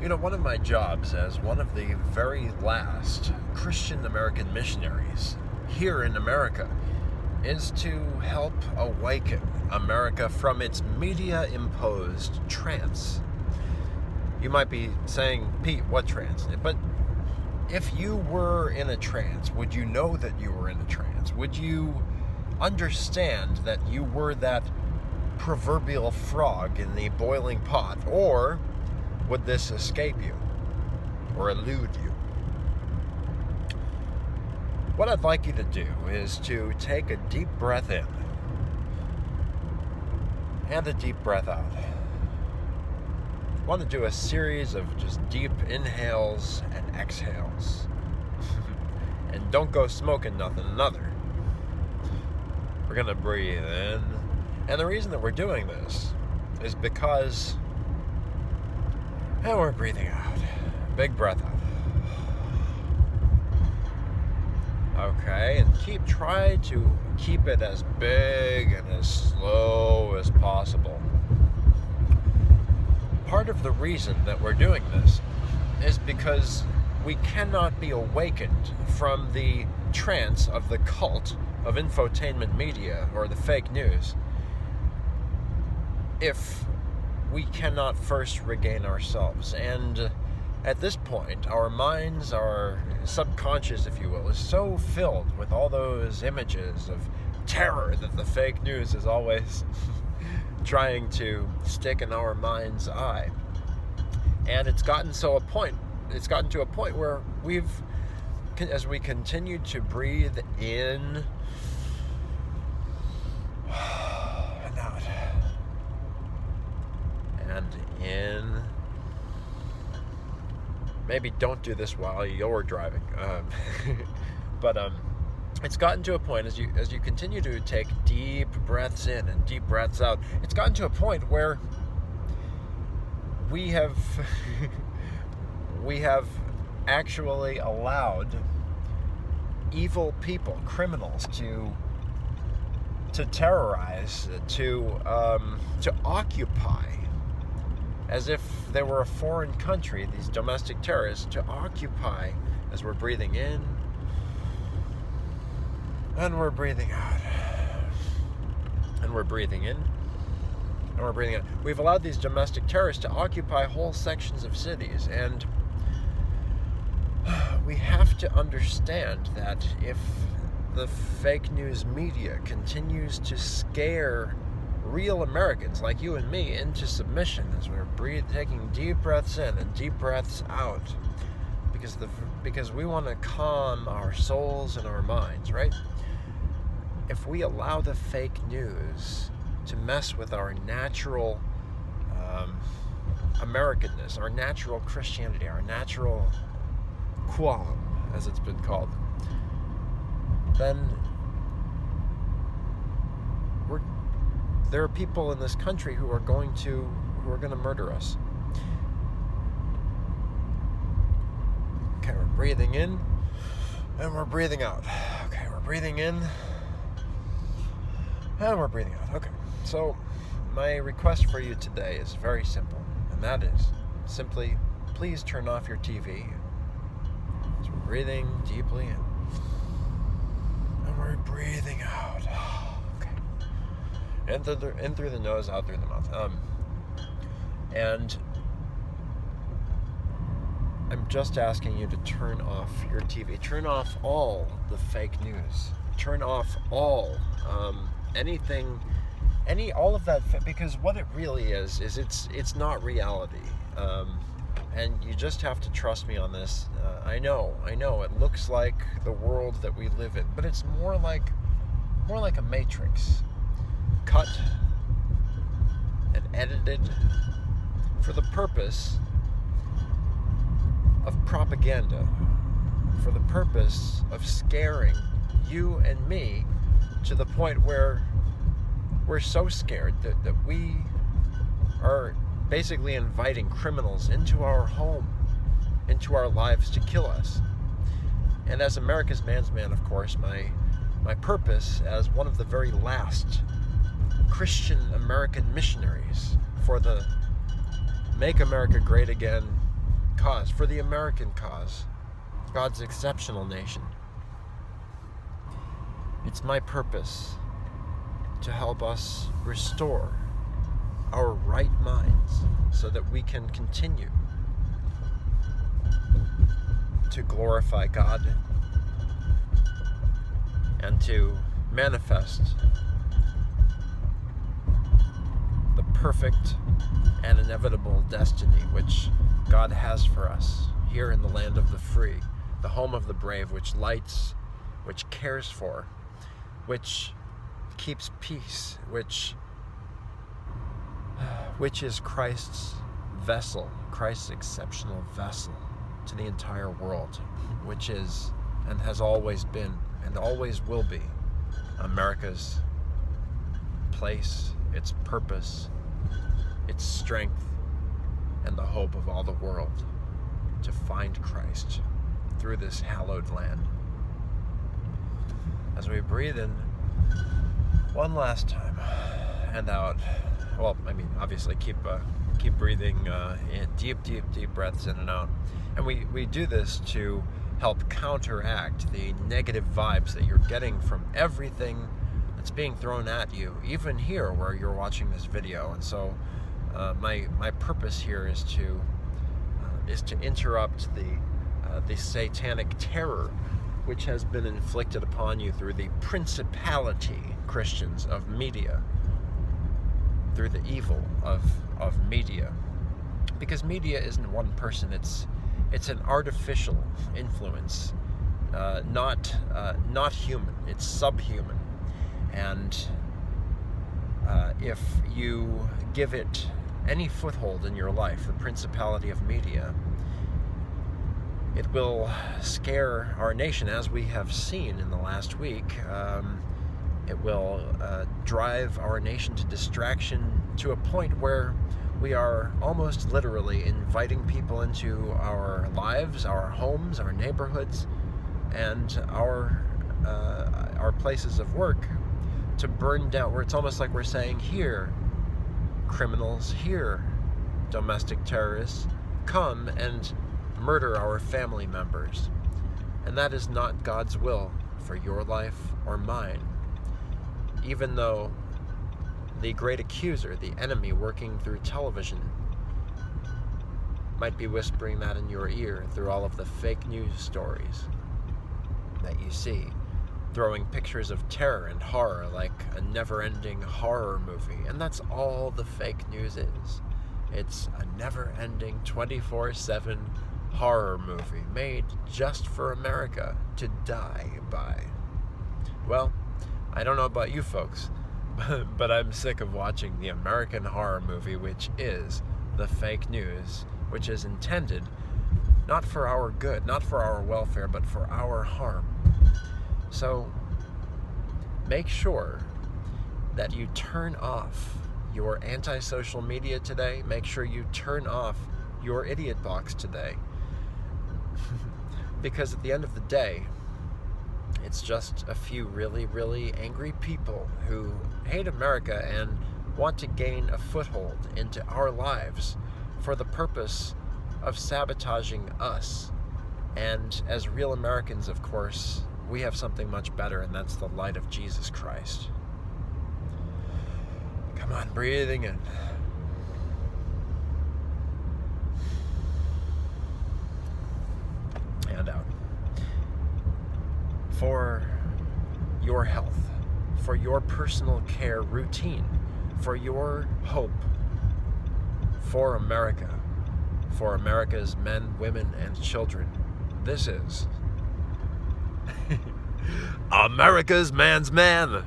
You know, one of my jobs as one of the very last Christian American missionaries here in America is to help awaken America from its media-imposed trance. You might be saying, Pete, what trance? But if you were in a trance, would you know that you were in a trance? Would you understand that you were that proverbial frog in the boiling pot? Or would this escape you or elude you? What I'd like you to do is to take a deep breath in and a deep breath out. I want to do a series of just deep inhales and exhales. And don't go smoking nothing another. We're going to breathe in. And the reason that we're doing this is because... And we're breathing out. Big breath out. Okay, and try to keep it as big and as slow as possible. Part of the reason that we're doing this is because we cannot be awakened from the trance of the cult of infotainment media or the fake news if we cannot first regain ourselves. And at this point, our minds, our subconscious, if you will, is so filled with all those images of terror that the fake news is always trying to stick in our mind's eye. And it's gotten to a point where as we continue to breathe in and out, and in. Maybe don't do this while you're driving. But it's gotten to a point as you continue to take deep breaths in and deep breaths out. It's gotten to a point where we have actually allowed evil people, criminals, to terrorize, to occupy, as if they were a foreign country, these domestic terrorists, to occupy as we're breathing in and we're breathing out. And we're breathing in and we're breathing out. We've allowed these domestic terrorists to occupy whole sections of cities, and we have to understand that if the fake news media continues to scare real Americans like you and me into submission as we're taking deep breaths in and deep breaths out, because we want to calm our souls and our minds, right? If we allow the fake news to mess with our natural Americanness, our natural Christianity, our natural qualm, as it's been called, then there are people in this country who are going to murder us. Okay, we're breathing in and we're breathing out. Okay, we're breathing in and we're breathing out. Okay, so my request for you today is very simple, and that is simply, please turn off your TV. So we're breathing deeply in and we're breathing out. In through the nose, out through the mouth. And I'm just asking you to turn off your TV. Turn off all the fake news. Turn off all all of that, because what it really is it's not reality. And you just have to trust me on this. I know it looks like the world that we live in, but it's more like a matrix, cut and edited for the purpose of propaganda, for the purpose of scaring you and me to the point where we're so scared that we are basically inviting criminals into our home, into our lives to kill us. And as America's man's man, of course, my purpose as one of the very last Christian American missionaries for the Make America Great Again cause, for the American cause, God's exceptional nation. It's my purpose to help us restore our right minds so that we can continue to glorify God and to manifest the perfect and inevitable destiny which God has for us here in the land of the free, the home of the brave, which lights, which cares for, which keeps peace, which is Christ's vessel, Christ's exceptional vessel to the entire world, which is and has always been and always will be America's place, its purpose, its strength, and the hope of all the world to find Christ through this hallowed land. As we breathe in one last time and out, well, I mean, obviously keep breathing in deep breaths in and out. And we do this to help counteract the negative vibes that you're getting from everything that's being thrown at you, even here where you're watching this video. And so my purpose here is to interrupt the satanic terror which has been inflicted upon you through the principality, Christians, of media, through the evil of media. Because media isn't one person, it's an artificial influence, not human, it's subhuman. And if you give it any foothold in your life, the principality of media, it will scare our nation, as we have seen in the last week. It will drive our nation to distraction to a point where we are almost literally inviting people into our lives, our homes, our neighborhoods, and our places of work to burn down, where it's almost like we're saying, here, criminals, here, domestic terrorists, come and murder our family members. And that is not God's will for your life or mine. Even though the great accuser, the enemy working through television, might be whispering that in your ear through all of the fake news stories that you see, throwing pictures of terror and horror like a never-ending horror movie. And that's all the fake news is. It's a never-ending 24/7 horror movie made just for America to die by. Well, I don't know about you folks, but I'm sick of watching the American horror movie, which is the fake news, which is intended not for our good, not for our welfare, but for our harm. So make sure that you turn off your anti-social media today. Make sure you turn off your idiot box today. Because at the end of the day, it's just a few really, really angry people who hate America and want to gain a foothold into our lives for the purpose of sabotaging us. And as real Americans, of course, we have something much better, and that's the light of Jesus Christ. Come on, breathing in. And out. For your health, for your personal care routine, for your hope, for America, for America's men, women, and children, this is America's Man's Man.